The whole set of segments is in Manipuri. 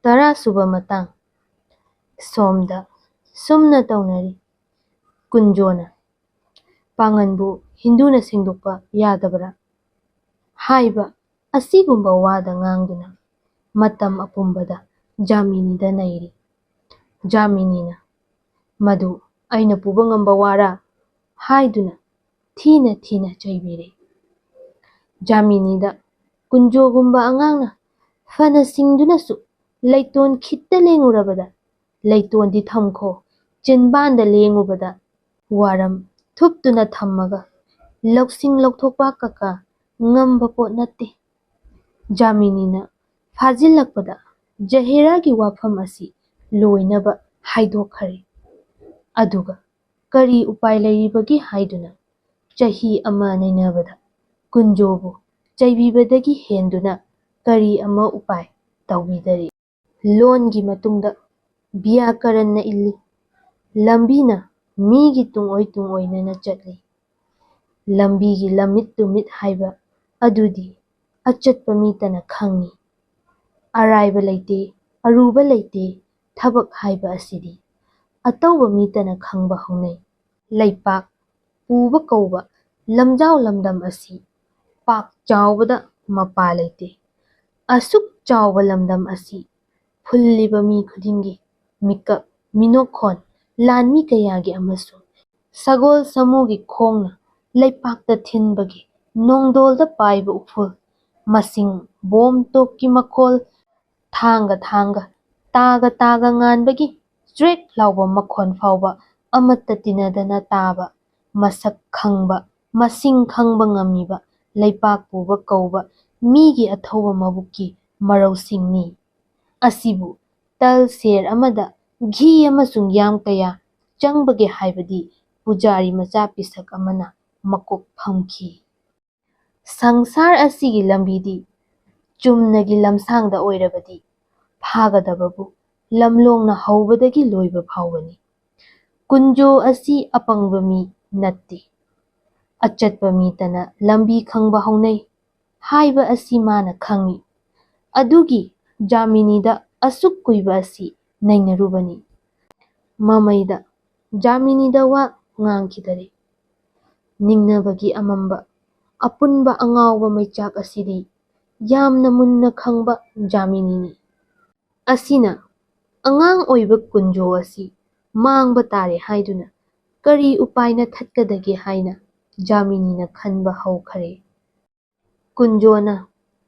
ꯇꯔꯥꯁꯨꯕ ꯃꯇꯥꯡ ꯁꯣꯝꯗ ꯁꯨꯝꯅ ꯇꯧꯅꯔꯤ꯫ ꯀꯨꯟꯖꯣꯅ ꯄꯥꯡꯒꯟꯕꯨ ꯍꯤꯟꯗꯨꯅ ꯁꯦꯡꯗꯣꯛꯄ ꯌꯥꯗꯕꯔꯥ? ꯍꯥꯏꯕ ꯑꯁꯤꯒꯨꯝꯕ ꯋꯥꯗ ꯉꯥꯡꯗꯨꯅ ꯃꯇꯝ ꯑꯄꯨꯝꯕꯗ ꯖꯥꯃꯤꯅꯤꯗ ꯅꯩꯔꯤ꯫ ꯖꯥꯃꯤꯅꯤꯅ "ꯃꯗꯨ ꯑꯩꯅ ꯄꯨꯕ ꯉꯝꯕ ꯋꯥꯔꯥ?" ꯍꯥꯏꯗꯨꯅ ꯊꯤꯅ ꯊꯤꯅ ꯆꯩꯕꯤꯔꯦ꯫ ꯖꯥꯃꯤꯅꯤꯗ ꯀꯨꯟꯖꯣꯒꯨꯝꯕ ꯑꯉꯥꯡꯅ ꯐꯅ ꯁꯤꯡꯗꯨꯅꯁꯨ ꯂꯩꯇꯣꯟ ꯈꯤꯠꯇ ꯂꯦꯡꯉꯨꯔꯕꯗ "ꯂꯩꯇꯣꯟꯗꯤ ꯊꯝꯈꯣ, ꯆꯤꯟꯕꯥꯟꯗ ꯂꯦꯡꯉꯨꯕꯗ ꯋꯥꯔꯝ ꯊꯨꯞꯇꯨꯅ ꯊꯝꯃꯒ ꯂꯧꯁꯤꯡ ꯂꯧꯊꯣꯛꯄ ꯀꯀꯥ ꯉꯝꯕ ꯄꯣꯠ ꯅꯠꯇꯦ꯫ ꯖꯥꯃꯤꯅꯤꯅ ꯐꯥꯖꯤꯜꯂꯛꯄꯗ ꯖꯍꯦꯔꯥꯒꯤ ꯋꯥꯐꯝ ꯑꯁꯤ ꯂꯣꯏꯅꯕ ꯍꯥꯏꯗꯣꯛꯈꯔꯦ꯫ ꯑꯗꯨꯒ ꯀꯔꯤ ꯎꯄꯥꯏ ꯂꯩꯔꯤꯕꯒꯦ ꯍꯥꯏꯗꯨꯅ ꯆꯍꯤ ꯑꯃ ꯅꯩꯅꯕꯗ ꯀꯨꯟꯖꯣꯕꯨ ꯆꯩꯕꯤꯕꯗꯒꯤ ꯍꯦꯟꯗꯨꯅ ꯀꯔꯤ ꯑꯃ ꯎꯄꯥꯏ ꯇꯧꯕꯤꯗꯔꯤ꯫ ꯂꯣꯟꯒꯤ ꯃꯇꯨꯡꯗ ꯕ꯭ꯌꯥꯀꯔꯟꯅ ꯏꯜꯂꯤ꯫ ꯂꯝꯕꯤꯅ ꯃꯤꯒꯤ ꯇꯨꯡꯑꯣꯏꯅꯅ ꯆꯠꯂꯤ꯫ ꯂꯝꯕꯤꯒꯤ ꯂꯝꯃꯤꯠ ꯇꯨꯃꯤꯠ ꯍꯥꯏꯕ ꯑꯗꯨꯗꯤ ꯑꯆꯠꯄ ꯃꯤꯇꯅ ꯈꯪꯏ꯫ ꯑꯔꯥꯏꯕ ꯂꯩꯇꯦ, ꯑꯔꯨꯕ ꯂꯩꯇꯦ ꯊꯕꯛ ꯍꯥꯏꯕ ꯑꯁꯤꯗꯤ ꯑꯇꯧꯕ ꯃꯤꯇꯅ ꯈꯪꯕ ꯍꯧꯅꯩ꯫ ꯂꯩꯄꯥꯛ ꯄꯨꯕ ꯀꯧꯕ ꯂꯝꯖꯥꯎ ꯂꯝꯗꯝ ꯑꯁꯤ ꯄꯥꯛ ꯆꯥꯎꯕꯗ ꯃꯄꯥ ꯂꯩꯇꯦ꯫ ꯑꯁꯨꯛ ꯆꯥꯎꯕ ꯂꯝꯗꯝ ꯑꯁꯤ ꯐꯨꯜꯂꯤꯕ ꯃꯤ ꯈꯨꯗꯤꯡꯒꯤ ꯃꯤꯀꯞ ꯃꯤꯅꯣꯛꯈꯣꯟ ꯂꯥꯟꯃꯤ ꯀꯌꯥꯒꯤ ꯑꯃꯁꯨꯡ ꯁꯒꯣꯜ ꯁꯥꯃꯨꯒꯤ ꯈꯣꯡꯅ ꯂꯩꯄꯥꯛꯇ ꯊꯤꯟꯕꯒꯤ ꯅꯣꯡꯗꯣꯜꯗ ꯄꯥꯏꯕ ꯎꯐꯨꯜ ꯃꯁꯤꯡ ꯕꯣꯝ ꯇꯣꯞꯀꯤ ꯃꯈꯣꯜ ꯊꯥꯡꯒ ꯇꯥꯒ ꯉꯥꯟꯕꯒꯤ ꯆ꯭ꯔꯦꯛ ꯂꯥꯎꯕ ꯃꯈꯣꯟ ꯐꯥꯎꯕ ꯑꯃꯠꯇ ꯇꯤꯟꯅꯗꯅ ꯇꯥꯕ ꯃꯁꯛ ꯈꯪꯕ ꯃꯁꯤꯡ ꯈꯪꯕ ꯉꯝꯃꯤꯕ ꯂꯩꯄꯥꯛ ꯄꯨꯕ ꯀꯧꯕ ꯃꯤꯒꯤ ꯑꯊꯧꯕ ꯃꯕꯨꯛꯀꯤ ꯃꯔꯧꯁꯤꯡꯅꯤ꯫ ꯑꯁꯤꯕꯨ ꯇꯜ ꯁꯦꯔ ꯑꯃꯗ ꯘꯤ ꯑꯃꯁꯨꯡ ꯌꯥꯝ ꯀꯌꯥ ꯆꯪꯕꯒꯦ ꯍꯥꯏꯕꯗꯤ ꯄꯨꯖꯥꯔꯤ ꯃꯆꯥ ꯄꯤꯁꯛ ꯑꯃꯅ ꯃꯀꯣꯛ ꯐꯝꯈꯤ꯫ ꯁꯪꯁꯥꯔ ꯑꯁꯤꯒꯤ ꯂꯝꯕꯤꯗꯤ ꯆꯨꯝꯅꯒꯤ ꯂꯝꯁꯥꯡꯗ ꯑꯣꯏꯔꯕꯗꯤ ꯐꯥꯒꯗꯕꯕꯨ ꯂꯝꯂꯣꯡꯅ ꯍꯧꯕꯗꯒꯤ ꯂꯣꯏꯕ ꯐꯥꯎꯕꯅꯤ꯫ ꯀꯨꯟꯖꯣ ꯑꯁꯤ ꯑꯄꯪꯕ ꯃꯤ ꯅꯠꯇꯦ꯫ ꯑꯆꯠꯄ ꯃꯤꯇꯅ ꯂꯝꯕꯤ ꯈꯪꯕ ꯍꯧꯅꯩ ꯍꯥꯏꯕ ꯑꯁꯤ ꯃꯥꯅ ꯈꯪꯏ꯫ ꯑꯗꯨꯒꯤ ꯖꯥꯃꯤꯅꯤꯗ ꯑꯁꯨꯛ ꯀꯨꯏꯕ ꯑꯁꯤ ꯅꯩꯅꯔꯨꯕꯅꯤ꯫ ꯃꯃꯩꯗ ꯖꯥꯃꯤꯅꯤꯗ ꯋꯥ ꯉꯥꯡꯈꯤꯗꯔꯦ꯫ ꯅꯤꯡꯅꯕꯒꯤ ꯑꯃꯝꯕ ꯑꯄꯨꯟꯕ ꯑꯉꯥꯎꯕ ꯃꯩꯆꯥꯛ ꯑꯁꯤꯗꯤ ꯌꯥꯝꯅ ꯃꯨꯟꯅ ꯈꯪꯕ ꯖꯥꯃꯤꯅꯤꯅꯤ꯫ ꯑꯁꯤꯅ ꯑꯉꯥꯡ ꯑꯣꯏꯕ ꯀꯨꯟꯖꯣ ꯑꯁꯤ ꯃꯥꯡꯕ ꯇꯥꯔꯦ ꯍꯥꯏꯗꯨꯅ ꯀꯔꯤ ꯎꯄꯥꯏꯅ ꯊꯠꯀꯗꯒꯦ ꯍꯥꯏꯅ ꯖꯥꯃꯤꯅꯤꯅ ꯈꯟꯕ ꯍꯧꯈꯔꯦ꯫ ꯀꯨꯟꯖꯣꯅ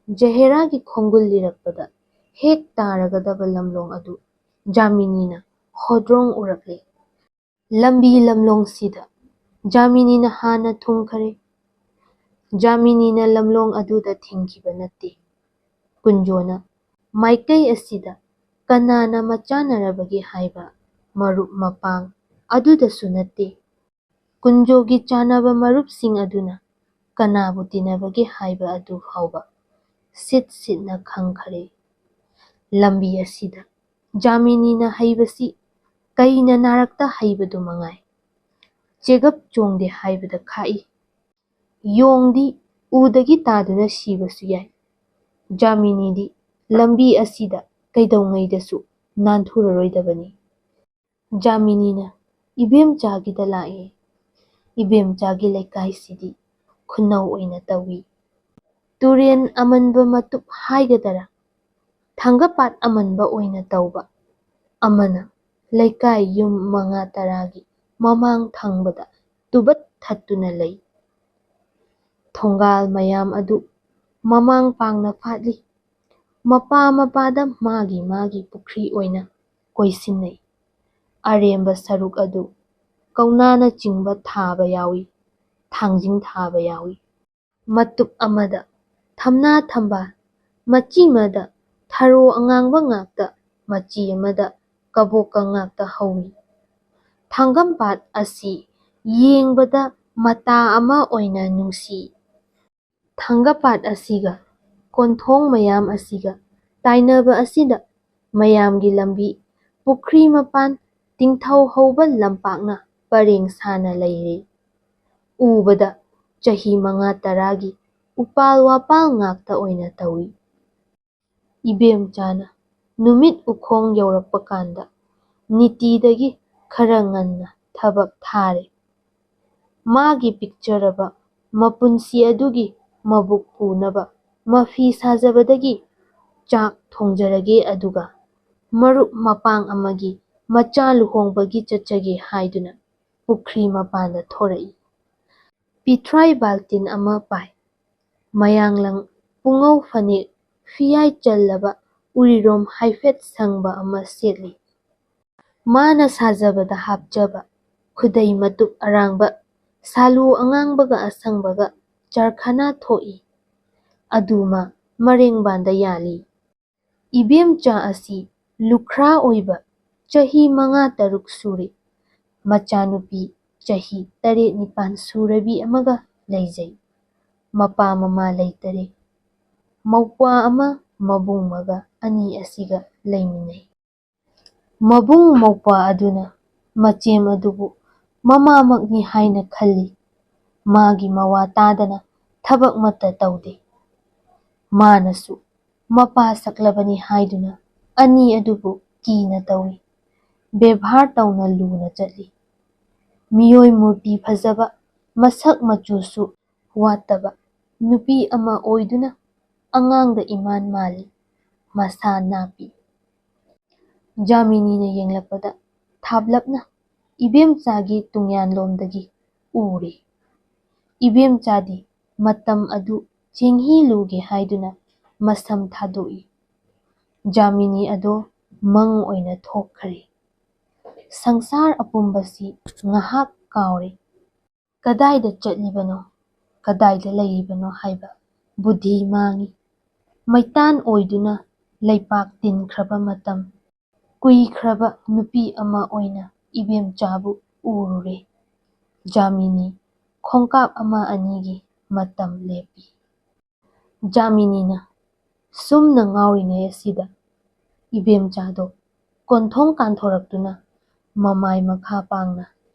ꯖꯍꯦꯔꯥꯒꯤ ꯈꯣꯡꯒꯨꯜ ꯂꯤꯔꯛꯄꯗ ꯍꯦꯛ ꯇꯥꯔꯒꯗꯕ ꯂꯝꯂꯣꯡ ꯑꯗꯨ ꯖꯥꯃꯤꯅꯤꯅ ꯍꯣꯗ꯭ꯔꯣꯡ ꯎꯔꯛꯂꯦ꯫ ꯂꯝꯕꯤ ꯂꯝꯂꯣꯡꯁꯤꯗ ꯖꯥꯃꯤꯅꯤꯅ ꯍꯥꯟꯅ ꯊꯨꯡꯈꯔꯦ꯫ ꯖꯥꯃꯤꯅꯤꯅ ꯂꯝꯂꯣꯡ ꯑꯗꯨꯗ ꯊꯤꯡꯈꯤꯕ ꯅꯠꯇꯦ꯫ ꯀꯨꯟꯖꯣꯅ ꯃꯥꯏꯀꯩ ꯑꯁꯤꯗ ꯀꯅꯥꯅ ꯃꯆꯥꯟꯅꯔꯕꯒꯦ ꯍꯥꯏꯕ ꯃꯔꯨꯞ ꯃꯄꯥꯡ ꯑꯗꯨꯗꯁꯨ ꯅꯠꯇꯦ꯫ ꯀꯨꯟꯖꯣꯒꯤ ꯆꯥꯟꯅꯕ ꯃꯔꯨꯞꯁꯤꯡ ꯑꯗꯨꯅ ꯀꯅꯥꯕꯨ ꯇꯤꯟꯅꯕꯒꯦ ꯍꯥꯏꯕ ꯑꯗꯨ ꯐꯥꯎꯕ ꯁꯤꯠ ꯁꯤꯠꯅ ꯈꯪꯈꯔꯦ꯫ ꯂꯝꯕꯤ ꯑꯁꯤꯗ ꯖꯥꯃꯤꯅꯤꯅ ꯍꯩꯕꯁꯤ ꯀꯩꯅ ꯅꯥꯔꯛꯇ ꯍꯩꯕꯗꯨ ꯃꯉꯥꯏ꯫ ꯆꯦꯒꯞ ꯆꯣꯡꯗꯦ ꯍꯥꯏꯕꯗ ꯈꯥꯛꯏ꯫ ꯌꯣꯡꯗꯤ ꯎꯗꯒꯤ ꯇꯥꯗꯨꯅ ꯁꯤꯕꯁꯨ ꯌꯥꯏ꯫ ꯖꯥꯃꯤꯅꯤꯗꯤ ꯂꯝꯕꯤ ꯑꯁꯤꯗ ꯀꯩꯗꯧꯉꯩꯗꯁꯨ ꯅꯥꯟꯊꯨꯔꯔꯣꯏꯗꯕꯅꯤ꯫ ꯖꯥꯃꯤꯅꯤꯅ ꯏꯕꯦꯝꯆꯥꯒꯤꯗ ꯂꯥꯛꯑꯦ꯫ ꯏꯕꯦꯝꯆꯥꯒꯤ ꯂꯩꯀꯥꯏꯁꯤꯗꯤ ꯈꯨꯅꯧ ꯑꯣꯏꯅ ꯇꯧꯏ꯫ ꯇꯨꯔꯦꯟ ꯑꯃꯟꯕ ꯃꯇꯨꯞ ꯍꯥꯏꯒꯗꯔꯥ ꯊꯥꯡꯒꯄꯥꯠ ꯑꯃꯟꯕ ꯑꯣꯏꯅ ꯇꯧꯕ ꯑꯃꯅ ꯂꯩꯀꯥꯏ ꯌꯨꯝ 5-10ꯒꯤ ꯃꯃꯥꯡ ꯊꯪꯕꯗ ꯇꯨꯕꯠ ꯊꯠꯇꯨꯅ ꯂꯩ꯫ ꯊꯣꯡꯒꯥꯜ ꯃꯌꯥꯝ ꯑꯗꯨ ꯃꯃꯥꯡ ꯄꯥꯡꯅ ꯐꯥꯠꯂꯤ꯫ ꯃꯄꯥꯗ ꯃꯥꯒꯤ ꯄꯨꯈ꯭ꯔꯤ ꯑꯣꯏꯅ ꯀꯣꯏꯁꯤꯟꯅꯩ꯫ ꯑꯔꯦꯝꯕ ꯁꯔꯨꯛ ꯑꯗꯨ ꯀꯧꯅꯥꯅꯆꯤꯡꯕ ꯊꯥꯕ ꯌꯥꯎꯏ, ꯊꯥꯡꯖꯤꯡ ꯊꯥꯕ ꯌꯥꯎꯏ꯫ ꯃꯇꯨꯞ ꯑꯃꯗ ꯊꯝꯅꯥ ꯊꯝꯕꯥꯜ, ꯃꯆꯤ ꯑꯃꯗ ꯊꯔꯣ ꯑꯉꯥꯡꯕ ꯉꯥꯛꯇ, ꯃꯆꯤ ꯑꯃꯗ ꯀꯕꯣꯛꯀ ꯉꯥꯛꯇ ꯍꯧꯏ꯫ ꯊꯥꯡꯒꯝꯄꯥꯠ ꯑꯁꯤ ꯌꯦꯡꯕꯗ ꯃꯇꯥ ꯑꯃ ꯑꯣꯏꯅ ꯅꯨꯡꯁꯤ꯫ ꯊꯥꯡꯒꯄꯥꯠ ꯑꯁꯤꯒ ꯀꯣꯟꯊꯣꯡ ꯃꯌꯥꯝ ꯑꯁꯤꯒ ꯇꯥꯏꯅꯕ ꯑꯁꯤꯗ ꯃꯌꯥꯝꯒꯤ ꯂꯝꯕꯤ, ꯄꯨꯈ꯭ꯔꯤ ꯃꯄꯥꯟ, ꯇꯤꯡꯊꯧ ꯍꯧꯕ ꯂꯝꯄꯥꯛꯅ ꯄꯔꯦꯡ ꯁꯥꯅ ꯂꯩꯔꯦ꯫ ꯎꯕꯗ ꯆꯍꯤ 5-10ꯒꯤ ꯎꯄꯥꯜ ꯋꯥꯄꯥꯜ ꯉꯥꯛꯇ ꯑꯣꯏꯅ ꯇꯧꯏ꯫ ꯏꯕꯦꯝꯆꯥꯅ ꯅꯨꯃꯤꯠ ꯎꯈꯣꯡ ꯌꯧꯔꯛꯄ ꯀꯥꯟꯗ ꯅꯤꯇꯤꯗꯒꯤ ꯈꯔ ꯉꯟꯅ ꯊꯕꯛ ꯊꯥꯔꯦ꯫ ꯃꯥꯒꯤ ꯄꯤꯛꯆꯔꯕ ꯃꯄꯨꯟꯁꯤ ꯑꯗꯨꯒꯤ ꯃꯕꯨꯛ ꯄꯨꯅꯕ ꯃꯐꯤ ꯁꯥꯖꯕꯗꯒꯤ ꯆꯥꯛ ꯊꯣꯡꯖꯔꯒꯦ ꯑꯗꯨꯒ ꯃꯔꯨꯞ ꯃꯄꯥꯡ ꯑꯃꯒꯤ ꯃꯆꯥ ꯂꯨꯍꯣꯡꯕꯒꯤ ꯆꯠꯆꯒꯦ ꯍꯥꯏꯗꯨꯅ ꯄꯨꯈ꯭ꯔꯤ ꯃꯄꯥꯟꯗ ꯊꯣꯔꯛꯏ꯫ ꯄꯤꯊ꯭ꯔꯥꯏ ꯕꯥꯜꯇꯤꯟ ꯑꯃ ꯄꯥꯏ꯫ ꯃꯌꯥꯡꯂꯪ ꯄꯨꯉꯧ ꯐꯅꯦꯛ ꯐꯤꯌꯥꯏ ꯆꯜꯂꯕ ꯎꯔꯤꯔꯣꯝ ꯍꯥꯏꯐꯦꯠ ꯁꯪꯕ ꯑꯃ ꯁꯦꯠꯂꯤ꯫ ꯃꯥꯅ ꯁꯥꯖꯕꯗ ꯍꯥꯞꯆꯕ ꯈꯨꯗꯩ ꯃꯇꯨꯞ ꯑꯔꯥꯡꯕ ꯁꯥꯂꯨ ꯑꯉꯥꯡꯕꯒ ꯑꯁꯪꯕꯒ ꯆꯔꯈꯅ ꯊꯣꯛꯏ꯫ ꯑꯗꯨꯃ ꯃꯔꯦꯡꯕꯥꯟꯗ ꯌꯥꯜꯂꯤ꯫ ꯏꯕꯦꯝꯆꯥ ꯑꯁꯤ ꯂꯨꯈ꯭ꯔꯥ ꯑꯣꯏꯕ ꯆꯍꯤ 5-6 ꯁꯨꯔꯦ꯫ ꯃꯆꯥꯅꯨꯄꯤ ꯆꯍꯤ 7-9 ꯁꯨꯔꯕꯤ ꯑꯃꯒ ꯂꯩꯖꯩ꯫ ꯃꯄꯥ ꯃꯃꯥ ꯂꯩꯇꯔꯦ꯫ ꯃꯧꯄ꯭ꯋꯥ ꯑꯃ ꯃꯕꯨꯡ ꯃꯒ ꯑꯅꯤ ꯑꯁꯤꯒ ꯂꯩꯃꯤꯟꯅꯩ꯫ ꯃꯕꯨꯡ ꯃꯧꯄ꯭ꯋꯥ ꯑꯗꯨꯅ ꯃꯆꯦꯝ ꯑꯗꯨꯕꯨ ꯃꯃꯥꯃꯛꯅꯤ ꯍꯥꯏꯅ ꯈꯜꯂꯤ꯫ ꯃꯥꯒꯤ ꯃꯋꯥ ꯇꯥꯗꯅ ꯊꯕꯛꯃꯠꯇ ꯇꯧꯗꯦ꯫ ꯃꯥꯅꯁꯨ ꯃꯄꯥ ꯁꯛꯂꯕꯅꯤ ꯍꯥꯏꯗꯨꯅ ꯑꯅꯤ ꯑꯗꯨꯕꯨ ꯀꯤꯅ ꯇꯧꯏ꯫ ꯕꯦꯚꯥꯔ ꯇꯧꯅ ꯂꯨꯅ ꯆꯠꯂꯤ꯫ ꯃꯤꯑꯣꯏ ꯃꯨꯔꯇꯤ ꯐꯖꯕ, ꯃꯁꯛ ꯃꯆꯨꯁꯨ ꯋꯥꯠꯇꯕ ꯅꯨꯄꯤ ꯑꯃ ꯑꯣꯏꯗꯨꯅ ꯑꯉꯥꯡꯗ ꯏꯃꯥꯟ ꯃꯥꯜꯂꯤ꯫ ꯃꯁꯥ ꯅꯥꯄꯤ꯫ ꯖꯥꯃꯤꯅꯤꯅ ꯌꯦꯡꯂꯛꯄꯗ ꯊꯥꯞꯂꯞꯅ ꯏꯕꯦꯝꯆꯥꯒꯤ ꯇꯨꯡꯌꯥꯟꯂꯣꯝꯗꯒꯤ ꯎꯔꯦ꯫ ꯏꯕꯦꯝꯆꯥꯗꯤ ꯃꯇꯝ ꯑꯗꯨ ꯆꯦꯡꯍꯤ ꯂꯨꯒꯦ ꯍꯥꯏꯗꯨꯅ ꯃꯁꯝ ꯊꯥꯗꯣꯛꯏ꯫ ꯖꯥꯃꯤꯅꯤ ꯑꯗꯣ ꯃꯪ ꯑꯣꯏꯅ ꯊꯣꯛꯈ꯭ꯔꯦ꯫ ꯁꯪꯁꯥꯔ ꯑꯄꯨꯝꯕꯁꯤ ꯉꯍꯥꯛ ꯀꯥꯎꯔꯦ꯫ ꯀꯗꯥꯏꯗ ꯆꯠꯂꯤꯕꯅꯣ, ꯀꯗꯥꯏꯗ ꯂꯩꯔꯤꯕꯅꯣ ꯍꯥꯏꯕ ꯕꯨꯙꯤ ꯃꯥꯡꯏ꯫ ꯃꯩꯇꯥꯟ ꯑꯣꯏꯗꯨꯅ ꯂꯩꯄꯥꯛ ꯇꯤꯟꯈ꯭ꯔꯕ ꯃꯇꯝ ꯀꯨꯏꯈ꯭ꯔꯕ ꯅꯨꯄꯤ ꯑꯃ ꯑꯣꯏꯅ ꯏꯕꯦꯝꯆꯥꯕꯨ ꯎꯔꯨꯔꯦ꯫ ꯖꯥꯃꯤꯅꯤ ꯈꯣꯡꯀꯥꯞ 1-2ꯒꯤ ꯃꯇꯝ ꯂꯦꯞꯄꯤ꯫ ꯖꯥꯃꯤꯅꯤꯅ ꯁꯨꯝꯅ ꯉꯥꯎꯔꯤꯉꯩ ꯑꯁꯤꯗ ꯏꯕꯦꯝꯆꯥꯗꯣ ꯀꯣꯟꯊꯣꯡ ꯀꯥꯟꯊꯣꯔꯛꯇꯨꯅ ꯃꯃꯥꯏ ꯃꯈꯥ ꯄꯥꯡꯅ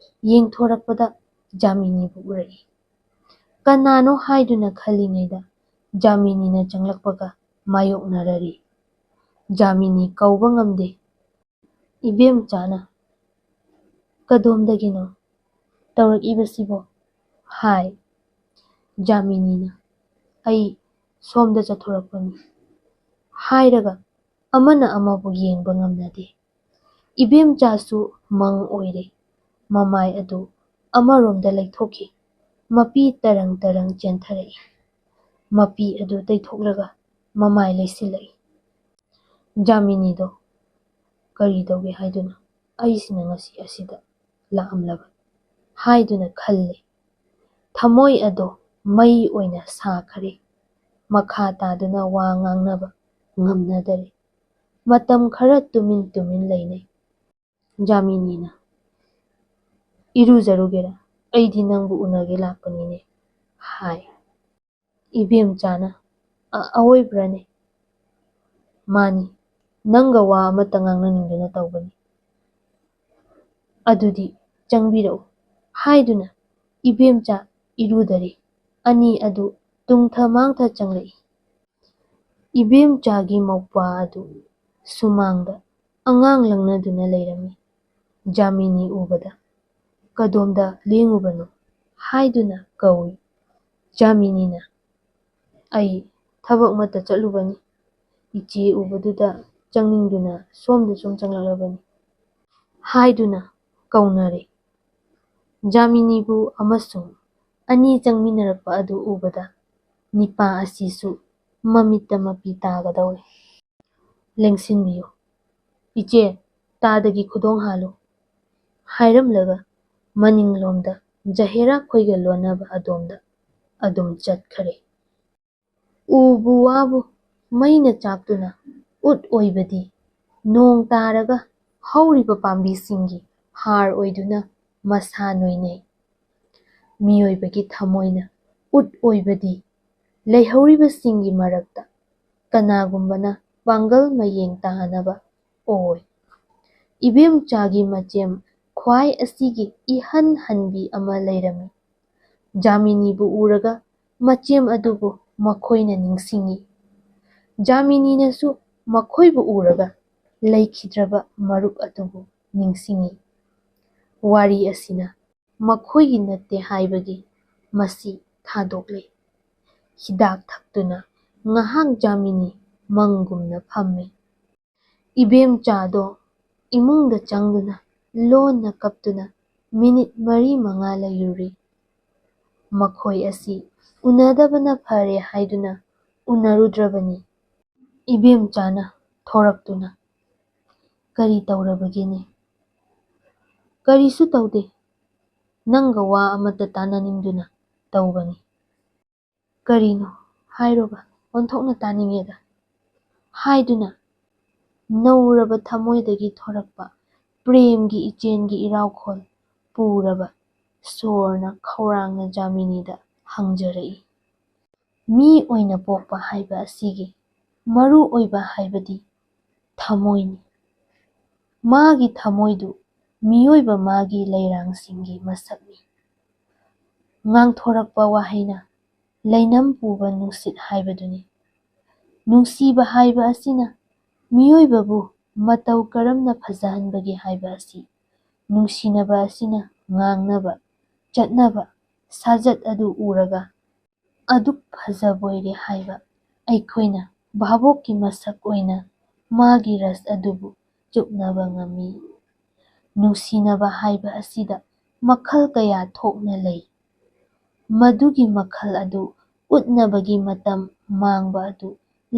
ꯌꯦꯡꯊꯣꯔꯛꯄꯗ ꯖꯥꯃꯤꯅꯤꯕꯨ ꯎꯔꯛꯏ꯫ ꯀꯅꯥꯅꯣ ꯍꯥꯏꯗꯨꯅ ꯈꯜꯂꯤꯉꯩꯗ ꯖꯥꯃꯤꯅꯤꯅ ꯆꯪꯂꯛꯄꯒ ꯃꯥꯌꯣꯛꯅꯔꯔꯤ꯫ ꯖꯥꯃꯤꯅꯤ ꯀꯧꯕ ꯉꯝꯗꯦ꯫ ꯏꯕꯦꯝꯆꯥꯅ "ꯀꯗꯣꯝꯗꯒꯤꯅꯣ ꯇꯧꯔꯛꯏꯕꯁꯤꯕꯣ" ꯍꯥꯏ꯫ ꯖꯥꯃꯤꯅꯤꯅ "ꯑꯩ ꯁꯣꯝꯗ ꯆꯠꯊꯣꯔꯛꯄꯅꯤ" ꯍꯥꯏꯔꯒ ꯑꯃꯅ ꯑꯃꯕꯨ ꯌꯦꯡꯕ ꯉꯝꯅꯗꯦ꯫ ꯏꯕꯦꯝꯆꯥꯁꯨ ꯃꯪ ꯑꯣꯏꯔꯦ꯫ ꯃꯃꯥꯏ ꯑꯗꯨ ꯑꯃꯔꯣꯝꯗ ꯂꯩꯊꯣꯛꯈꯤ꯫ ꯃꯄꯤ ꯇꯔꯪ ꯇꯔꯪ ꯆꯦꯟꯊꯔꯛꯏ꯫ ꯃꯄꯤ ꯑꯗꯨ ꯇꯩꯊꯣꯛꯂꯒ ꯃꯃꯥꯏ ꯂꯩꯁꯤꯜꯂꯛꯏ꯫ ꯖꯥꯃꯤꯅꯤꯗꯣ ꯀꯔꯤ ꯇꯧꯒꯦ ꯍꯥꯏꯗꯨꯅ ꯑꯩꯁꯤꯅ ꯉꯁꯤ ꯑꯁꯤꯗ ꯂꯥꯛꯑꯝꯂꯕ ꯍꯥꯏꯗꯨꯅ ꯈꯜꯂꯦ꯫ ꯊꯃꯣꯏ ꯑꯗꯣ ꯃꯩ ꯑꯣꯏꯅ ꯁꯥꯈꯔꯦ꯫ ꯃꯈꯥ ꯇꯥꯗꯨꯅ ꯋꯥ ꯉꯥꯡꯅꯕ ꯉꯝꯅꯗꯔꯦ꯫ ꯃꯇꯝ ꯈꯔ ꯇꯨꯃꯤꯟ ꯇꯨꯃꯤꯟ ꯂꯩꯅꯩ꯫ ꯖꯥꯃꯤꯅꯤꯅ "ꯏꯔꯨꯖꯔꯨꯒꯦꯔꯥ? ꯑꯩꯗꯤ ꯅꯪꯕꯨ ꯎꯅꯒꯦ ꯂꯥꯛꯄꯅꯤꯅꯦ" ꯍꯥꯏ꯫ ꯏꯕꯦꯝꯆꯥꯅ "ꯑꯑꯣꯏꯕ꯭ꯔꯅꯦ? ꯃꯥꯅꯤ, ꯅꯪꯒ ꯋꯥ ꯑꯃꯠꯇ ꯉꯥꯡꯅꯅꯤꯡꯗꯨꯅ ꯇꯧꯕꯅꯤ꯫ ꯑꯗꯨꯗꯤ ꯆꯪꯕꯤꯔꯛꯎ" ꯍꯥꯏꯗꯨꯅ ꯏꯕꯦꯝꯆꯥ ꯏꯔꯨꯗꯔꯦ꯫ ꯑꯅꯤ ꯑꯗꯨ ꯇꯨꯡꯊ ꯃꯥꯡꯊ ꯆꯪꯂꯛꯏ꯫ ꯏꯕꯦꯝꯆꯥꯒꯤ ꯃꯧꯄ꯭ꯋꯥ ꯑꯗꯨ ꯁꯨꯃꯥꯡꯗ ꯑꯉꯥꯡ ꯂꯪꯅꯗꯨꯅ ꯂꯩꯔꯝꯃꯤ꯫ ꯖꯥꯃꯤꯅꯤ ꯎꯕꯗ "ꯀꯗꯣꯝꯗ ꯂꯦꯡꯉꯨꯕꯅꯣ" ꯍꯥꯏꯗꯨꯅ ꯀꯧꯏ꯫ ꯖꯥꯃꯤꯅꯤꯅ "ꯑꯩ ꯊꯕꯛꯃꯠꯇ ꯆꯠꯂꯨꯕꯅꯤ꯫ ꯏꯆꯦ ꯎꯕꯗꯨꯗ ꯆꯪꯅꯤꯡꯗꯨꯅ ꯁꯣꯝꯗ ꯁꯨꯝ ꯆꯪꯂꯛꯂꯕꯅꯤ" ꯍꯥꯏꯗꯨꯅ ꯀꯧꯅꯔꯦ꯫ ꯖꯥꯃꯤꯅꯤꯕꯨ ꯑꯃꯁꯨꯡ ꯑꯅꯤ ꯆꯪꯃꯤꯟꯅꯔꯛꯄ ꯑꯗꯨ ꯎꯕꯗ ꯅꯤꯄꯥ ꯑꯁꯤꯁꯨ ꯃꯃꯤꯠꯇ ꯃꯄꯤ ꯇꯥꯒꯗꯧꯔꯦ꯫ "ꯂꯦꯡꯁꯤꯟꯕꯤꯌꯨ ꯏꯆꯦ, ꯇꯥꯗꯒꯤ ꯈꯨꯗꯣꯡ ꯍꯥꯜꯂꯨ" ꯍꯥꯏꯔꯝꯂꯒ ꯃꯅꯤꯡꯂꯣꯝꯗ ꯖꯍꯦꯔꯥ ꯈꯣꯏꯒ ꯂꯣꯟꯅꯕ ꯑꯗꯣꯝꯗ ꯑꯗꯨꯝ ꯆꯠꯈꯔꯦ꯫ ꯎꯕꯨ ꯋꯥꯕꯨ ꯃꯩꯅ ꯆꯥꯛꯇꯨꯅ ꯎꯠ ꯑꯣꯏꯕꯗꯤ ꯅꯣꯡ ꯇꯥꯔꯒ ꯍꯧꯔꯤꯕ ꯄꯥꯝꯕꯤꯁꯤꯡꯒꯤ ꯍꯥꯔ ꯑꯣꯏꯗꯨꯅ ꯃꯁꯥ ꯅꯣꯏꯅꯩ꯫ ꯃꯤꯑꯣꯏꯕꯒꯤ ꯊꯃꯣꯏꯅ ꯎꯠ ꯑꯣꯏꯕꯗꯤ ꯂꯩꯍꯧꯔꯤꯕꯁꯤꯡꯒꯤ ꯃꯔꯛꯇ ꯀꯅꯥꯒꯨꯝꯕꯅ ꯄꯥꯡꯒꯜ ꯃꯌꯦꯡ ꯇꯥꯅꯕ ꯑꯣꯏ꯫ ꯏꯕꯦꯝꯆꯥꯒꯤ ꯃꯆꯦꯝ ꯈ꯭ꯋꯥꯏ ꯑꯁꯤꯒꯤ ꯏꯍꯟ ꯍꯟꯕꯤ ꯑꯃ ꯂꯩꯔꯝꯃꯤ꯫ ꯖꯥꯃꯤꯅꯤꯕꯨ ꯎꯔꯒ ꯃꯆꯦꯝ ꯑꯗꯨꯕꯨ ꯃꯈꯣꯏꯅ ꯅꯤꯡꯁꯤꯡꯉꯤ꯫ ꯖꯥꯃꯤꯅꯤꯅꯁꯨ ꯃꯈꯣꯏꯕꯨ ꯎꯔꯒ ꯂꯩꯈꯤꯗ꯭ꯔꯕ ꯃꯔꯨꯞ ꯑꯗꯨꯕꯨ ꯅꯤꯡꯁꯤꯡꯉꯤ꯫ ꯋꯥꯔꯤ ꯑꯁꯤꯅ ꯃꯈꯣꯏꯒꯤ ꯅꯠꯇꯦ ꯍꯥꯏꯕꯒꯤ ꯃꯁꯤ ꯊꯥꯗꯣꯛꯂꯦ꯫ ꯍꯤꯗꯥꯛ ꯊꯛꯇꯨꯅ ꯉꯍꯥꯛ ꯖꯥꯃꯤꯅꯤ ꯃꯪꯒꯨꯝꯅ ꯐꯝꯃꯤ꯫ ꯏꯕꯦꯝꯆꯥꯗꯣ ꯏꯃꯨꯡꯗ ꯆꯪꯗꯨꯅ ꯂꯣꯟꯅ ꯀꯞꯇꯨꯅ ꯃꯤꯅꯤꯠ 4-5 ꯂꯩꯔꯨꯔꯤ꯫ ꯃꯈꯣꯏ ꯑꯁꯤ ꯎꯅꯗꯕꯅ ꯐꯔꯦ ꯍꯥꯏꯗꯨꯅ ꯎꯅꯔꯨꯗ꯭ꯔꯕꯅꯤ꯫ ꯏꯕꯦꯝꯆꯥꯅ ꯊꯣꯔꯛꯇꯨꯅ "ꯀꯔꯤ ꯇꯧꯔꯕꯒꯦꯅꯦ?" "ꯀꯔꯤꯁꯨ ꯇꯧꯗꯦ, ꯅꯪꯒ ꯋꯥ ꯑꯃꯇ ꯇꯥꯟꯅꯅꯤꯡꯗꯨꯅ ꯇꯧꯕꯅꯤ." "ꯀꯔꯤꯅꯣ ꯍꯥꯏꯔꯣꯕ, ꯑꯣꯟꯊꯣꯛꯅ ꯇꯥꯅꯤꯡꯉꯦꯗ" ꯍꯥꯏꯗꯨꯅ ꯅꯧꯔꯕ ꯊꯃꯣꯏꯗꯒꯤ ꯊꯣꯔꯛꯄ ꯄ꯭ꯔꯦꯝꯒꯤ ꯏꯆꯦꯟꯒꯤ ꯏꯔꯥꯎꯈꯣꯜ ꯄꯨꯔꯕ ꯁꯣꯔꯅ ꯈꯧꯔꯥꯡꯅ ꯖꯥꯃꯤꯅꯤꯗ ꯍꯪꯖꯔꯛꯏ꯫ ꯃꯤ ꯑꯣꯏꯅ ꯄꯣꯛꯄ ꯍꯥꯏꯕ ꯑꯁꯤꯒꯤ ꯃꯔꯨ ꯑꯣꯏꯕ ꯍꯥꯏꯕꯗꯤ ꯊꯃꯣꯏꯅꯤ꯫ ꯃꯥꯒꯤ ꯊꯃꯣꯏꯗꯨ ꯃꯤꯑꯣꯏꯕ ꯃꯥꯒꯤ ꯂꯩꯔꯥꯡꯁꯤꯡꯒꯤ ꯃꯁꯛꯅꯤ꯫ ꯉꯥꯡꯊꯣꯔꯛꯄ ꯋꯥꯍꯩꯅ ꯂꯩꯅꯝ ꯄꯨꯕ ꯅꯨꯡꯁꯤꯠ ꯍꯥꯏꯕꯗꯨꯅꯤ꯫ ꯅꯨꯡꯁꯤꯕ ꯍꯥꯏꯕ ꯑꯁꯤꯅ ꯃꯤꯑꯣꯏꯕꯕꯨ ꯃꯇꯧ ꯀꯔꯝꯅ ꯐꯖꯍꯟꯕꯒꯦ ꯍꯥꯏꯕ ꯑꯁꯤ ꯅꯨꯡꯁꯤꯅꯕ ꯑꯁꯤꯅ ꯉꯥꯡꯅꯕ, ꯆꯠꯅꯕ ꯁꯥꯖꯠ ꯑꯗꯨ ꯎꯔꯒ ꯑꯗꯨꯛ ꯐꯖꯕꯣꯏꯔꯦ ꯍꯥꯏꯕ ꯑꯩꯈꯣꯏꯅ ꯚꯥꯕꯣꯛꯀꯤ ꯃꯁꯛ ꯑꯣꯏꯅ ꯃꯥꯒꯤ ꯔꯁ ꯑꯗꯨꯕꯨ ꯆꯨꯞꯅꯕ ꯉꯝꯃꯤ꯫ ꯅꯨꯡꯁꯤꯅꯕ ꯍꯥꯏꯕ ꯑꯁꯤꯗ ꯃꯈꯜ ꯀꯌꯥ ꯊꯣꯛꯅ ꯂꯩ꯫ ꯃꯗꯨꯒꯤ ꯃꯈꯜ ꯑꯗꯨ ꯎꯠꯅꯕꯒꯤ ꯃꯇꯝ ꯃꯥꯡꯕ ꯑꯗꯨ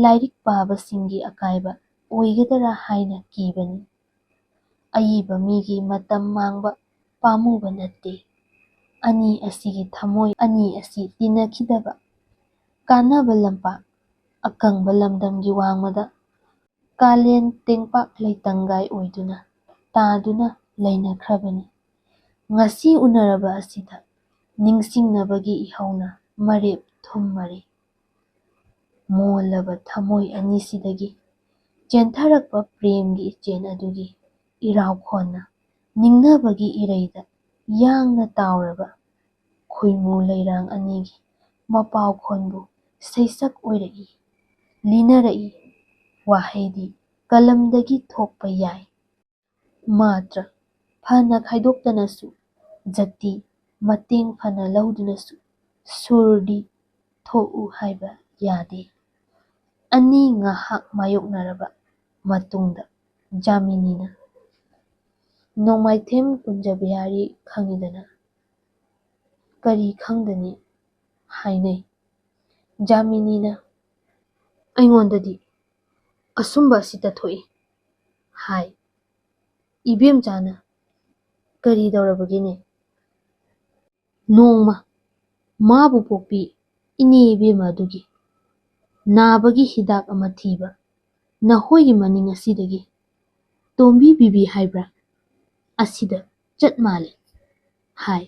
ꯂꯥꯏꯔꯤꯛ ꯄꯥꯕꯁꯤꯡꯒꯤ ꯑꯀꯥꯏꯕ ꯑꯣꯏꯒꯗꯔꯥ ꯍꯥꯏꯅ ꯀꯤꯕꯅꯤ꯫ ꯑꯏꯕ ꯃꯤꯒꯤ ꯃꯇꯝ ꯃꯥꯡꯕ ꯄꯥꯝꯃꯨꯕ ꯅꯠꯇꯦ꯫ ꯑꯅꯤ ꯑꯁꯤꯒꯤ ꯊꯃꯣꯏ ꯑꯅꯤ ꯑꯁꯤ ꯇꯤꯟꯅꯈꯤꯗꯕ ꯀꯥꯟꯅꯕ ꯂꯝꯄꯥꯛ ꯑꯀꯪꯕ ꯂꯝꯗꯝꯒꯤ ꯋꯥꯡꯃꯗ ꯀꯥꯂꯦꯟ ꯇꯦꯡꯄꯥꯛ ꯂꯩꯇꯪꯒꯥꯏ ꯑꯣꯏꯗꯨꯅ ꯇꯥꯗꯨꯅ ꯂꯩꯅꯈ꯭ꯔꯕꯅꯤ꯫ ꯉꯁꯤ ꯎꯅꯔꯕ ꯑꯁꯤꯗ ꯅꯤꯡꯁꯤꯡꯅꯕꯒꯤ ꯏꯍꯧꯅ ꯃꯔꯦꯞ ꯊꯨꯝꯃꯔꯦ꯫ ꯃꯣꯜꯂꯕ ꯊꯃꯣꯏ ꯑꯅꯤꯁꯤꯗꯒꯤ ꯆꯦꯟꯊꯔꯛꯄ ꯄ꯭ꯔꯦꯝꯒꯤ ꯏꯆꯦꯟ ꯑꯗꯨꯒꯤ ꯏꯔꯥꯎꯈꯣꯜꯅ ꯅꯤꯡꯅꯕꯒꯤ ꯏꯔꯩꯗ ꯌꯥꯡꯅ ꯇꯥꯎꯔꯕ ꯈꯨꯏꯃꯨ ꯂꯩꯔꯥꯡ ꯑꯅꯤꯒꯤ ꯃꯄꯥꯎꯈꯣꯟꯕꯨ ꯁꯩꯁꯛ ꯑꯣꯏꯔꯛꯏ, ꯂꯤꯅꯔꯛꯏ꯫ ꯋꯥꯍꯩꯗꯤ ꯀꯂꯝꯗꯒꯤ ꯊꯣꯛꯄ ꯌꯥꯏ, ꯃꯥꯇ꯭ꯔ ꯐꯅ ꯈꯥꯏꯗꯣꯛꯇꯅꯁꯨ, ꯖꯇꯤ ꯃꯇꯦꯡ ꯐꯅ ꯂꯧꯗꯨꯅꯁꯨ ꯁꯨꯔꯗꯤ ꯊꯣꯛꯎ ꯍꯥꯏꯕ ꯌꯥꯗꯦ꯫ ꯑꯅꯤ ꯉꯥꯏꯍꯥꯛ ꯃꯥꯌꯣꯛꯅꯔꯕ ꯃꯇꯨꯡꯗ ꯖꯥꯃꯤꯅꯤꯅ "ꯅꯣꯡꯃꯥꯏꯊꯦꯝ ꯀꯨꯟꯖꯕꯤꯍꯥꯔꯤ ꯈꯪꯏꯗꯅ?" "ꯀꯔꯤ ꯈꯪꯗꯅꯤ" ꯍꯥꯏꯅꯩ꯫ ꯖꯥꯃꯤꯅꯤꯅ "ꯑꯩꯉꯣꯟꯗꯗꯤ ꯑꯁꯨꯝꯕ ꯑꯁꯤꯇ ꯊꯣꯛꯏ" ꯍꯥꯏ꯫ ꯏꯕꯦꯝꯆꯥꯅ "ꯀꯔꯤ ꯇꯧꯔꯕꯒꯦꯅꯦ?" "ꯅꯣꯡꯃ ꯃꯥꯕꯨ ꯄꯣꯛꯄꯤ ꯏꯅꯦ ꯏꯕꯦꯝꯃ ꯑꯗꯨꯒꯤ ꯅꯥꯕꯒꯤ ꯍꯤꯗꯥꯛ ꯑꯃ ꯊꯤꯕ ꯅꯈꯣꯏꯒꯤ ꯃꯅꯤꯡ ꯑꯁꯤꯗꯒꯤ ꯇꯣꯝꯕꯤ ꯕꯤꯕꯤ ꯍꯥꯏꯕ꯭ꯔꯥ ꯑꯁꯤꯗ ꯆꯠ ꯃꯥꯜꯂꯦ" ꯍꯥꯏ꯫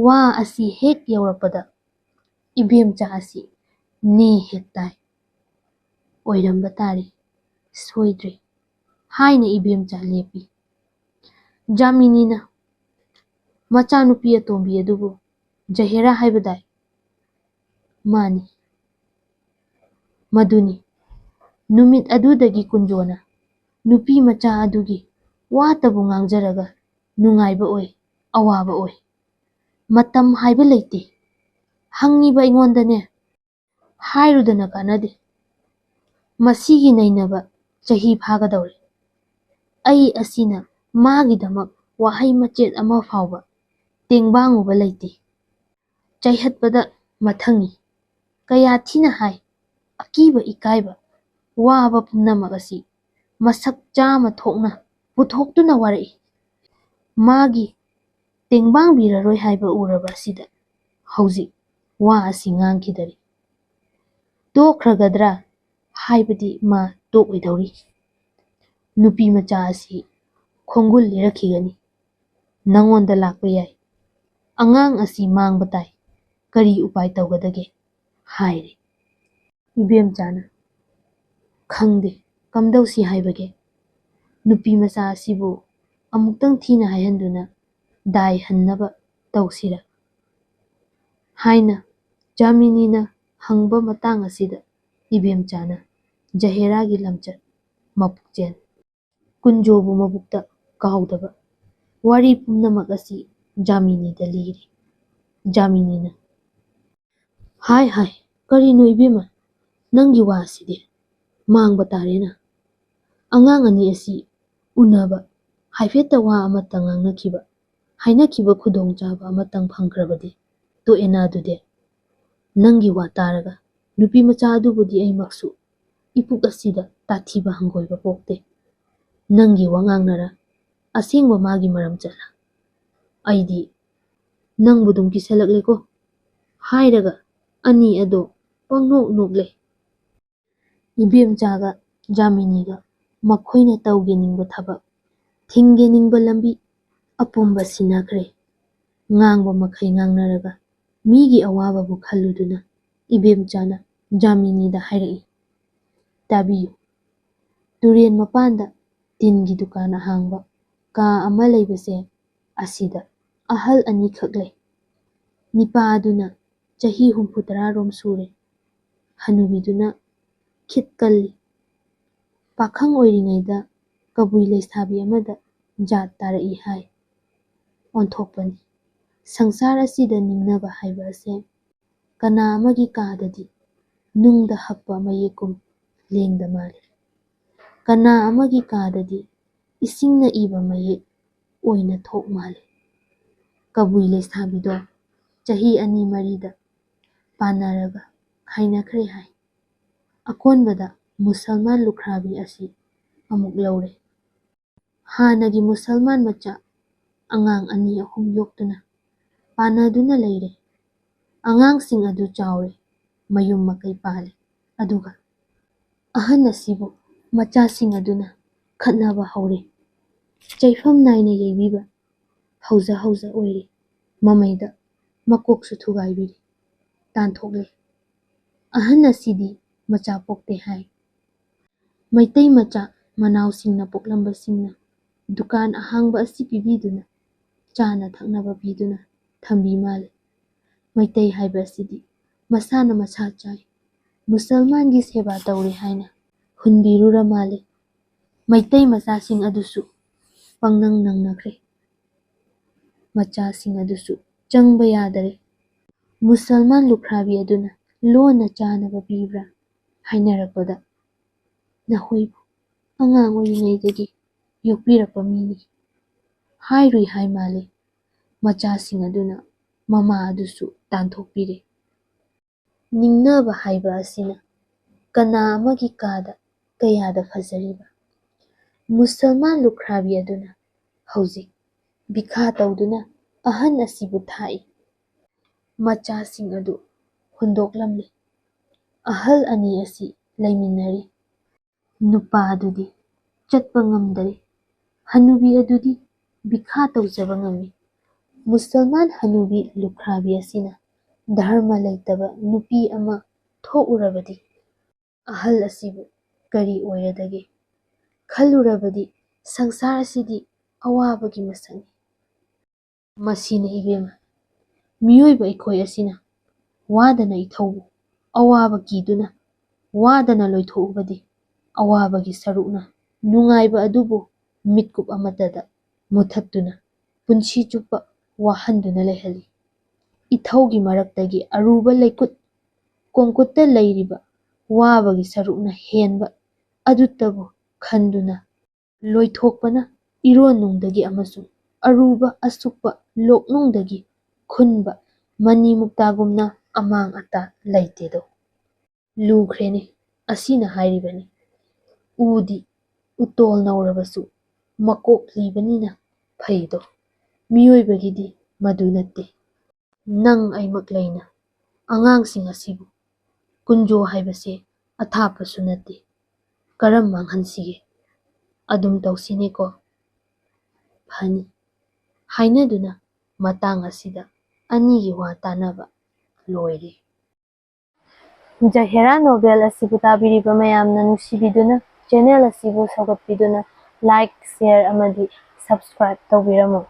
ꯋꯥ ꯑꯁꯤ ꯍꯦꯛ ꯌꯧꯔꯛꯄꯗ ꯏꯕꯦꯝꯆꯥ ꯑꯁꯤ ꯅꯦ ꯍꯦꯛ ꯇꯥꯏ꯫ "ꯑꯣꯏꯔꯝꯕ ꯇꯥꯔꯦ, ꯁꯣꯏꯗ꯭ꯔꯦ" ꯍꯥꯏꯅ ꯏꯕꯦꯝꯆꯥ ꯂꯦꯞꯄꯤ꯫ ꯖꯥꯃꯤꯅꯤꯅ "ꯃꯆꯥꯅꯨꯄꯤ ꯑꯇꯣꯝꯕꯤ ꯑꯗꯨꯕꯨ ꯖꯍꯦꯔꯥ ꯍꯥꯏꯕꯗꯥꯏ?" "ꯃꯥꯅꯤ, ꯃꯗꯨꯅꯤ꯫ ꯅꯨꯃꯤꯠ ꯑꯗꯨꯗꯒꯤ ꯀꯨꯟꯖꯣꯅ ꯅꯨꯄꯤ ꯃꯆꯥ ꯑꯗꯨꯒꯤ ꯋꯥꯇꯕꯨ ꯉꯥꯡꯖꯔꯒ ꯅꯨꯡꯉꯥꯏꯕ ꯑꯣꯏ, ꯑꯋꯥꯕ ꯑꯣꯏ꯫ ꯃꯇꯝ ꯍꯥꯏꯕ ꯂꯩꯇꯦ꯫ ꯍꯪꯉꯤꯕ ꯑꯩꯉꯣꯟꯗꯅꯦ, ꯍꯥꯏꯔꯨꯗꯅ ꯀꯥꯟꯅꯗꯦ꯫ ꯃꯁꯤꯒꯤ ꯅꯩꯅꯕ ꯆꯍꯤ ꯐꯥꯒꯗꯧꯔꯦ꯫ ꯑꯩ ꯑꯁꯤꯅ ꯃꯥꯒꯤꯗꯃꯛ ꯋꯥꯍꯩ ꯃꯆꯦꯠ ꯑꯃ ꯐꯥꯎꯕ ꯇꯦꯡꯕꯥꯡꯉꯨꯕ ꯂꯩꯇꯦ꯫ ꯆꯩꯍꯠꯄꯗ ꯃꯊꯪꯅꯤ꯫ ꯀꯌꯥ ꯊꯤꯅ ꯍꯥꯏ, ꯑꯀꯤꯕ ꯏꯀꯥꯏꯕ ꯋꯥꯕ ꯄꯨꯝꯅꯃꯛ ꯑꯁꯤ ꯃꯁꯛ ꯆꯥꯝꯃ ꯊꯣꯛꯅ ꯄꯨꯊꯣꯛꯇꯨꯅ ꯋꯥꯔꯛꯏ꯫ ꯃꯥꯒꯤ ꯇꯦꯡꯕꯥꯡꯕꯤꯔꯔꯣꯏ ꯍꯥꯏꯕ ꯎꯔꯕ ꯑꯁꯤꯗ ꯍꯧꯖꯤꯛ ꯋꯥ ꯑꯁꯤ ꯉꯥꯡꯈꯤꯗꯔꯤ꯫ ꯇꯣꯛꯈ꯭ꯔꯒꯗ꯭ꯔꯥ ꯍꯥꯏꯕꯗꯤ ꯃꯥ ꯇꯣꯛꯑꯣꯏꯗꯧꯔꯤ꯫ ꯅꯨꯄꯤ ꯃꯆꯥ ꯑꯁꯤ ꯈꯣꯡꯒꯨꯜ ꯂꯤꯔꯛꯈꯤꯒꯅꯤ, ꯅꯉꯣꯟꯗ ꯂꯥꯛꯄ ꯌꯥꯏ꯫ ꯑꯉꯥꯡ ꯑꯁꯤ ꯃꯥꯡꯕ ꯇꯥꯏ, ꯀꯔꯤ ꯎꯄꯥꯏ ꯇꯧꯒꯗꯒꯦ" ꯍꯥꯏꯔꯦ꯫ ꯏꯕꯦꯝꯆꯥꯅ "ꯈꯪꯗꯦ ꯀꯝꯗꯧꯁꯤ ꯍꯥꯏꯕꯒꯦ꯫ ꯅꯨꯄꯤ ꯃꯆꯥ ꯑꯁꯤꯕꯨ ꯑꯃꯨꯛꯇꯪ ꯊꯤꯅ ꯍꯥꯏꯍꯟꯗꯨꯅ ꯗꯥꯏ ꯍꯟꯅꯕ ꯇꯧꯁꯤꯔꯥ" ꯍꯥꯏꯅ ꯖꯥꯃꯤꯅꯤꯅ ꯍꯪꯕ ꯃꯇꯥꯡ ꯑꯁꯤꯗ ꯏꯕꯦꯝꯆꯥꯅ ꯖꯍꯦꯔꯥꯒꯤ ꯂꯝꯆꯠ ꯃꯄꯨꯛꯆꯦꯜ ꯀꯨꯟꯖꯣꯕꯨ ꯃꯕꯨꯛꯇ ꯀꯥꯎꯗꯕ ꯋꯥꯔꯤ ꯄꯨꯝꯅꯃꯛ ꯑꯁꯤ ꯖꯥꯃꯤꯅꯤꯗ ꯂꯤꯔꯤ꯫ ꯖꯥꯃꯤꯅꯤꯅ ꯍꯥꯏ ꯍꯥꯏ ꯀꯔꯤꯅꯣ ꯏꯕꯦꯝꯃ ꯅꯪꯒꯤ ꯋꯥꯁꯤꯗꯤ ꯃꯥꯡꯕ ꯇꯥꯔꯦꯅ꯫ ꯑꯉꯥꯡ ꯑꯅꯤ ꯑꯁꯤ ꯎꯅꯕ ꯍꯥꯏꯐꯦꯠꯇ ꯋꯥ ꯑꯃꯇꯪ ꯉꯥꯡꯅꯈꯤꯕ ꯍꯥꯏꯅꯈꯤꯕ ꯈꯨꯗꯣꯡꯆꯥꯕ ꯑꯃꯇꯪ ꯐꯪꯈ꯭ꯔꯕꯗꯤ ꯇꯣꯛꯑꯦꯅ ꯑꯗꯨꯗꯤ꯫ ꯅꯪꯒꯤ ꯋꯥ ꯇꯥꯔꯒ ꯅꯨꯄꯤ ꯃꯆꯥ ꯑꯗꯨꯕꯨꯗꯤ ꯑꯩꯃꯛꯁꯨ ꯏꯄꯨꯛ ꯑꯁꯤꯗ ꯇꯥꯊꯤꯕ ꯍꯪꯒꯣꯏꯕ ꯄꯣꯛꯇꯦ꯫ ꯅꯪꯒꯤ ꯋꯥꯉꯥꯡꯅꯔ ꯑꯁꯦꯡꯕ ꯃꯥꯒꯤ ꯃꯔꯝ ꯆꯠꯂ ꯑꯩꯗꯤ ꯅꯪꯕꯨ ꯑꯗꯨꯝ ꯀꯤꯁꯜꯂꯛꯂꯦꯀꯣ ꯍꯥꯏꯔꯒ ꯑꯅꯤ ꯑꯗꯣ ꯄꯪꯅꯣꯛ ꯅꯣꯛꯂꯦ꯫ ꯏꯕꯦꯝꯆꯥꯒ ꯖꯥꯃꯤꯅꯤꯒ ꯃꯈꯣꯏꯅ ꯇꯧꯒꯦꯅꯤꯡꯕ ꯊꯕꯛ ꯊꯤꯡꯒꯦꯅꯤꯡꯕ ꯂꯝꯕꯤ ꯑꯄꯨꯝꯕ ꯁꯤꯟꯅꯈ꯭ꯔꯦ꯫ ꯉꯥꯡꯕ ꯃꯈꯩ ꯉꯥꯡꯅꯔꯒ ꯃꯤꯒꯤ ꯑꯋꯥꯕꯕꯨ ꯈꯜꯂꯨꯗꯨꯅ ꯏꯕꯦꯝꯆꯥꯅ ꯖꯥꯃꯤꯅꯤꯗ ꯍꯥꯏꯔꯛꯏ, ꯇꯥꯕꯤꯌꯨ, ꯇꯨꯔꯦꯟ ꯃꯄꯥꯟꯗ ꯇꯤꯟꯒꯤ ꯗꯨꯀꯥꯟ ꯑꯍꯥꯡꯕ ꯀꯥ ꯑꯃ ꯂꯩꯕꯁꯦ ꯑꯁꯤꯗ ꯑꯍꯜ ꯑꯅꯤꯈꯛ ꯂꯩ꯫ ꯅꯤꯄꯥ ꯑꯗꯨꯅ ꯆꯍꯤ 70 ꯁꯨꯔꯦ, ꯍꯅꯨꯕꯤꯗꯨꯅ ꯈꯤꯠ ꯀꯜꯂꯤ꯫ ꯄꯥꯈꯪ ꯑꯣꯏꯔꯤꯉꯩꯗ ꯀꯕꯨꯏ ꯂꯩꯁꯥꯕꯤ ꯑꯃꯗ ꯖꯥꯠ ꯇꯥꯔꯛꯏ ꯍꯥꯏ꯫ ꯑꯣꯟꯊꯣꯛꯄꯅꯤ, ꯁꯪꯁꯥꯔ ꯑꯁꯤꯗ ꯅꯤꯡꯅꯕ ꯍꯥꯏꯕ ꯑꯁꯦ ꯀꯅꯥ ꯑꯃꯒꯤ ꯀꯥꯗꯗꯤ ꯅꯨꯡꯗ ꯍꯛꯄ ꯃꯌꯦꯛꯀꯨꯝ ꯂꯦꯡꯗ ꯃꯥꯜꯂꯤ, ꯀꯅꯥ ꯑꯃꯒꯤ ꯀꯥꯗꯗꯤ ꯏꯁꯤꯡꯅ ꯏꯕ ꯃꯌꯦꯛ ꯑꯣꯏꯅ ꯊꯣꯛ ꯃꯥꯜꯂꯤ꯫ ꯀꯕꯨꯏ ꯂꯩꯁꯥꯕꯤꯗꯣ ꯆꯍꯤ 2-3ꯗ ꯄꯥꯟꯅꯔꯒ ꯈꯥꯏꯅꯈ꯭ꯔꯦ ꯍꯥꯏ꯫ ꯑꯀꯣꯟꯕꯗ ꯃꯨꯁꯜꯃꯥꯟ ꯂꯨꯈ꯭ꯔꯥꯕꯤ ꯑꯁꯤ ꯑꯃꯨꯛ ꯂꯧꯔꯦ꯫ ꯍꯥꯟꯅꯒꯤ ꯃꯨꯁꯜꯃꯥꯟ ꯃꯆꯥ ꯑꯉꯥꯡ 2-3 ꯌꯣꯛꯇꯨꯅ ꯄꯥꯟꯅꯗꯨꯅ ꯂꯩꯔꯦ꯫ ꯑꯉꯥꯡꯁꯤꯡ ꯑꯗꯨ ꯆꯥꯎꯔꯦ, ꯃꯌꯨꯝ ꯃꯀꯩ ꯄꯥꯜꯂꯦ, ꯑꯗꯨꯒ ꯑꯍꯟ ꯑꯁꯤꯕꯨ ꯃꯆꯥꯁꯤꯡ ꯑꯗꯨꯅ ꯈꯠꯅꯕ ꯍꯧꯔꯦ꯫ ꯆꯩꯐꯝ ꯅꯥꯏꯅ ꯌꯩꯕꯤꯕ ꯍꯧꯖ ꯍꯧꯖ ꯑꯣꯏꯔꯦ꯫ ꯃꯃꯩꯗ ꯃꯀꯣꯛꯁꯨ ꯊꯨꯒꯥꯏꯕꯤꯔꯤ, ꯇꯥꯟꯊꯣꯛꯂꯦ꯫ ꯑꯍꯟ ꯑꯁꯤꯗꯤ ꯃꯆꯥ ꯄꯣꯛꯇꯦ ꯍꯥꯏ꯫ ꯃꯩꯇꯩ ꯃꯆꯥ ꯃꯅꯥꯎꯁꯤꯡꯅ ꯄꯣꯛꯂꯝꯕꯁꯤꯡꯅ ꯗꯨꯀꯥꯟ ꯑꯍꯥꯡꯕ ꯑꯁꯤ ꯄꯤꯕꯤꯗꯨꯅ ꯆꯥꯅ ꯊꯛꯅꯕ ꯄꯤꯗꯨꯅ ꯊꯝꯕꯤ ꯃꯥꯜꯂꯦ꯫ ꯃꯩꯇꯩ ꯍꯥꯏꯕ ꯑꯁꯤꯗꯤ ꯃꯁꯥꯅ ꯃꯁꯥ ꯆꯥꯏ, ꯃꯨꯁꯜꯃꯥꯟꯒꯤ ꯁꯦꯕꯥ ꯇꯧꯔꯦ ꯍꯥꯏꯅ ꯍꯨꯟꯕꯤꯔꯨꯔ ꯃꯥꯜꯂꯦ꯫ ꯃꯩꯇꯩ ꯃꯆꯥꯁꯤꯡ ꯑꯗꯨꯁꯨ ꯄꯪꯅꯪ ꯅꯪꯅꯈ꯭ꯔꯦ꯫ ꯃꯆꯥꯁꯤꯡ ꯑꯗꯨꯁꯨ ꯆꯪꯕ ꯌꯥꯗꯔꯦ꯫ ꯃꯨꯁꯜꯃꯥꯟ ꯂꯨꯈ꯭ꯔꯥꯕꯤ ꯑꯗꯨꯅ ꯂꯣꯟꯅ ꯆꯥꯅꯕ ꯄꯤꯕ꯭ꯔꯥ ꯍꯥꯏꯅꯔꯛꯄꯗ ꯅꯈꯣꯏꯕꯨ ꯑꯉꯥꯡ ꯑꯣꯏꯔꯤꯉꯩꯗꯒꯤ ꯌꯣꯛꯄꯤꯔꯛꯄ ꯃꯤꯅꯤ ꯍꯥꯏꯔꯨꯏ ꯍꯥꯏ ꯃꯥꯜꯂꯦ꯫ ꯃꯆꯥꯁꯤꯡ ꯑꯗꯨꯅ ꯃꯃꯥ ꯑꯗꯨꯁꯨ ꯇꯥꯟꯊꯣꯛꯄꯤꯔꯦ꯫ ꯅꯤꯡꯅꯕ ꯍꯥꯏꯕ ꯑꯁꯤꯅ ꯀꯅꯥ ꯑꯃꯒꯤ ꯀꯥꯗ ꯀꯌꯥꯗ ꯐꯖꯔꯤꯕ꯫ ꯃꯨꯁꯜꯃꯥꯟ ꯂꯨꯈ꯭ꯔꯥꯕꯤ ꯑꯗꯨꯅ ꯍꯧꯖꯤꯛ ꯕꯤꯈꯥ ꯇꯧꯗꯨꯅ ꯑꯍꯟ ꯑꯁꯤꯕꯨ ꯊꯥꯛꯏ꯫ ꯃꯆꯥꯁꯤꯡ ꯑꯗꯨ ꯍꯨꯟꯗꯣꯛꯂꯝꯂꯦ꯫ ꯑꯍꯜ ꯑꯅꯤ ꯑꯁꯤ ꯂꯩꯃꯤꯟꯅꯔꯤ꯫ ꯅꯨꯄꯥ ꯑꯗꯨꯗꯤ ꯆꯠꯄ ꯉꯝꯗꯔꯦ, ꯍꯅꯨꯕꯤ ꯑꯗꯨꯗꯤ ꯕꯤꯈꯥ ꯇꯧꯖꯕ ꯉꯝꯃꯤ꯫ ꯃꯨꯁꯜꯃꯥꯟ ꯍꯅꯨꯕꯤ ꯂꯨꯈ꯭ꯔꯥꯕꯤ ꯑꯁꯤꯅ ꯙꯔꯃ ꯂꯩꯇꯕ ꯅꯨꯄꯤ ꯑꯃ ꯊꯣꯛꯎꯔꯕꯗꯤ ꯑꯍꯜ ꯑꯁꯤꯕꯨ ꯀꯔꯤ ꯑꯣꯏꯔꯗꯒꯦ ꯈꯜꯂꯨꯔꯕꯗꯤ ꯁꯪꯁꯥꯔ ꯑꯁꯤꯗꯤ ꯑꯋꯥꯕꯒꯤ ꯃꯁꯛꯅꯤ꯫ ꯃꯁꯤꯅ ꯏꯕꯦꯝꯃ, ꯃꯤꯑꯣꯏꯕ ꯑꯩꯈꯣꯏ ꯑꯁꯤꯅ ꯋꯥꯗꯅ ꯏꯊꯧꯕꯨ ꯑꯋꯥꯕ ꯀꯤꯗꯨꯅ ꯋꯥꯗꯅ ꯂꯣꯏꯊꯣꯛꯎꯕꯗꯤ ꯑꯋꯥꯕꯒꯤ ꯁꯔꯨꯛꯅ ꯅꯨꯡꯉꯥꯏꯕ ꯑꯗꯨꯕꯨ ꯃꯤꯠꯀꯨꯞ ꯑꯃꯠꯇꯗ ꯃꯨꯊꯠꯇꯨꯅ ꯄꯨꯟꯁꯤ ꯆꯨꯞꯄ ꯋꯥꯍꯟꯗꯨꯅ ꯂꯩꯍꯜꯂꯤ꯫ ꯏꯊꯧꯒꯤ ꯃꯔꯛꯇꯒꯤ ꯑꯔꯨꯕ ꯂꯩꯀꯨꯠ ꯀꯣꯡꯀꯨꯠꯇ ꯂꯩꯔꯤꯕ ꯋꯥꯕꯒꯤ ꯁꯔꯨꯛꯅ ꯍꯦꯟꯕ ꯑꯗꯨꯇꯕꯨ ꯈꯟꯗꯨꯅ ꯂꯣꯏꯊꯣꯛꯄꯅ ꯏꯔꯣꯟꯅꯨꯡꯗꯒꯤ ꯑꯃꯁꯨꯡ ꯑꯔꯨꯕ ꯑꯁꯨꯛꯄ ꯂꯣꯛꯅꯨꯡꯗꯒꯤ ꯈꯨꯟꯕ ꯃꯅꯤ ꯃꯨꯛꯇꯥꯒꯨꯝꯅ ꯑꯃꯥꯡ ꯑꯇꯥ ꯂꯩꯇꯦꯗꯣ꯫ ꯂꯨꯈ꯭ꯔꯦꯅꯦ ꯑꯁꯤꯅ ꯍꯥꯏꯔꯤꯕꯅꯤ꯫ ꯎꯗꯤ ꯎꯇꯣꯜ ꯅꯧꯔꯕꯁꯨ ꯃꯀꯣꯛ ꯂꯤꯕꯅꯤꯅ ꯐꯩꯗꯣ, ꯃꯤꯑꯣꯏꯕꯒꯤꯗꯤ ꯃꯗꯨ ꯅꯠꯇꯦ꯫ ꯅꯪ ꯑꯩꯃꯛ ꯂꯩꯅ ꯑꯉꯥꯡꯁꯤꯡ ꯑꯁꯤꯕꯨ ꯀꯨꯟꯖꯣ ꯍꯥꯏꯕꯁꯦ ꯑꯊꯥꯞꯄꯁꯨ ꯅꯠꯇꯦ, ꯀꯔꯝ ꯃꯥꯡꯍꯟꯁꯤꯒꯦ? ꯑꯗꯨꯝ ꯇꯧꯁꯤꯅꯦꯀꯣ? ꯐꯅꯤ ꯍꯥꯏꯅꯗꯨꯅ ꯃꯇꯥꯡ ꯑꯁꯤꯗ ꯑꯅꯤꯒꯤ ꯋꯥ ꯇꯥꯅꯕ ꯂꯣꯏꯔꯦ꯫ ꯖꯍꯦꯔꯥ ꯅꯣꯚꯦꯜ ꯑꯁꯤꯕꯨ ꯇꯥꯕꯤꯔꯤꯕ ꯃꯌꯥꯝꯅ ꯅꯨꯡꯁꯤꯕꯤꯗꯨꯅ ꯆꯦꯅꯦꯜ ꯑꯁꯤꯕꯨ ꯁꯧꯒꯠꯄꯤꯗꯨꯅ ꯂꯥꯏꯛ, ꯁꯦꯌꯔ ꯑꯃꯗꯤ ꯁꯕꯁꯀ꯭ꯔꯥꯏꯕ ꯇꯧꯕꯤꯔꯝꯃꯨ꯫